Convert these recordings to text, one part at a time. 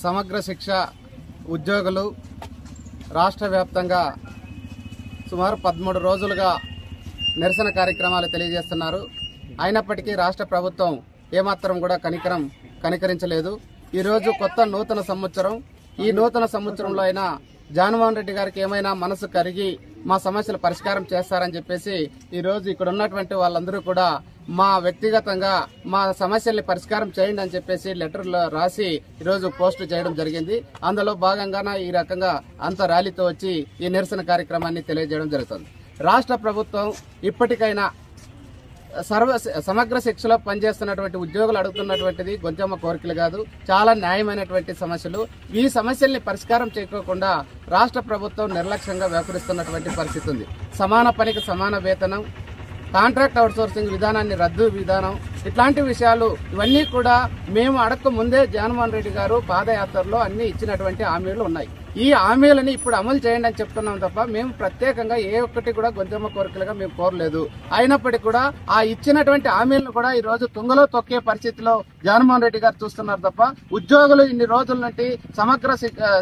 సమగ్ర శిక్ష ఉద్యోగులు రాష్ట్ర వ్యాప్తంగా సుమారు 13 రోజులుగా నిరసన కార్యక్రమాలు తెలియజేస్తున్నారు. అయినప్పటికీ రాష్ట్ర ప్రభుత్వం ఏమాత్రం కూడా కనికరించలేదు. ఈరోజు కొత్త నూతన సంవత్సరం. ఈ నూతన సంవత్సరంలో అయినా జగన్మోహన్ రెడ్డి గారికి ఏమైనా మనసు కరిగి మా సమస్యలు పరిష్కారం చేస్తారని చెప్పేసి ఈరోజు ఇక్కడ ఉన్నటువంటి వాళ్ళందరూ కూడా మా వ్యక్తిగతంగా మా సమస్యల్ని పరిష్కారం చేయండి అని చెప్పేసి లెటర్లు రాసి ఈరోజు పోస్ట్ చేయడం జరిగింది. అందులో భాగంగానే ఈ రకంగా అంత ర్యాలీతో వచ్చి ఈ నిరసన కార్యక్రమాన్ని తెలియజేయడం జరుగుతుంది. రాష్ట్ర ప్రభుత్వం ఇప్పటికైనా సమగ్ర శిక్షలో పనిచేస్తున్నటువంటి ఉద్యోగులు అడుగుతున్నటువంటిది గొంతెమ్మ కోరికలు కాదు, చాలా న్యాయమైనటువంటి సమస్యలు. ఈ సమస్యల్ని పరిష్కారం చేయకోకుండా రాష్ట్ర ప్రభుత్వం నిర్లక్ష్యంగా వ్యవహరిస్తున్నటువంటి పరిస్థితి ఉంది. సమాన పనికి సమాన వేతనం, కాంట్రాక్ట్ అవుట్సోర్సింగ్ విధానాన్ని రద్దు విధానం, ఇట్లాంటి విషయాలు ఇవన్నీ కూడా మేము అడక్క ముందే జగన్మోహన్ రెడ్డి గారు పాదయాత్రలో అన్ని ఇచ్చినటువంటి హామీలు ఉన్నాయి. ఈ హామీలని ఇప్పుడు అమలు చేయండి అని చెప్తున్నాం తప్ప మేము ప్రత్యేకంగా ఏ ఒక్కటి కూడా గొంతెమ్మ కోరికలుగా మేము కోరలేదు. అయినప్పటికీ కూడా ఆ ఇచ్చినటువంటి హామీలను కూడా ఈ రోజు తుంగలో తొక్కే పరిస్థితిలో జగన్మోహన్ రెడ్డి గారు చూస్తున్నారు తప్ప ఉద్యోగులు ఇన్ని రోజుల నుండి సమగ్ర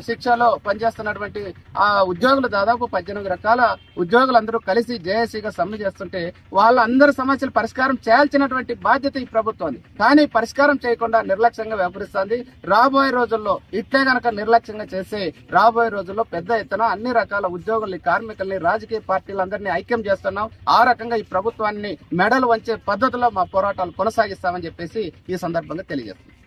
శిక్షలో పనిచేస్తున్నటువంటి ఆ ఉద్యోగులు దాదాపు 18 రకాల ఉద్యోగులందరూ కలిసి జేఏసీగా సమ్మె చేస్తుంటే వాళ్ళందరి సమస్యలు పరిష్కారం చేయాల్సినటువంటి బాధ్యత ఈ ప్రభుత్వం. కానీ పరిష్కారం చేయకుండా నిర్లక్ష్యంగా వ్యవహరిస్తోంది. రాబోయే రోజుల్లో ఇట్లే గనక నిర్లక్ష్యంగా చేసి రాబోయే రోజుల్లో పెద్ద ఎత్తున అన్ని రకాల ఉద్యోగుల్ని, కార్మికుల్ని, రాజకీయ పార్టీలందరినీ ఐక్యం చేస్తున్నాం. ఆ రకంగా ఈ ప్రభుత్వాన్ని మెడలు వంచే పద్ధతిలో మా పోరాటాలు కొనసాగిస్తామని చెప్పేసి ఈ సందర్భంగా తెలియజేస్తున్నాం.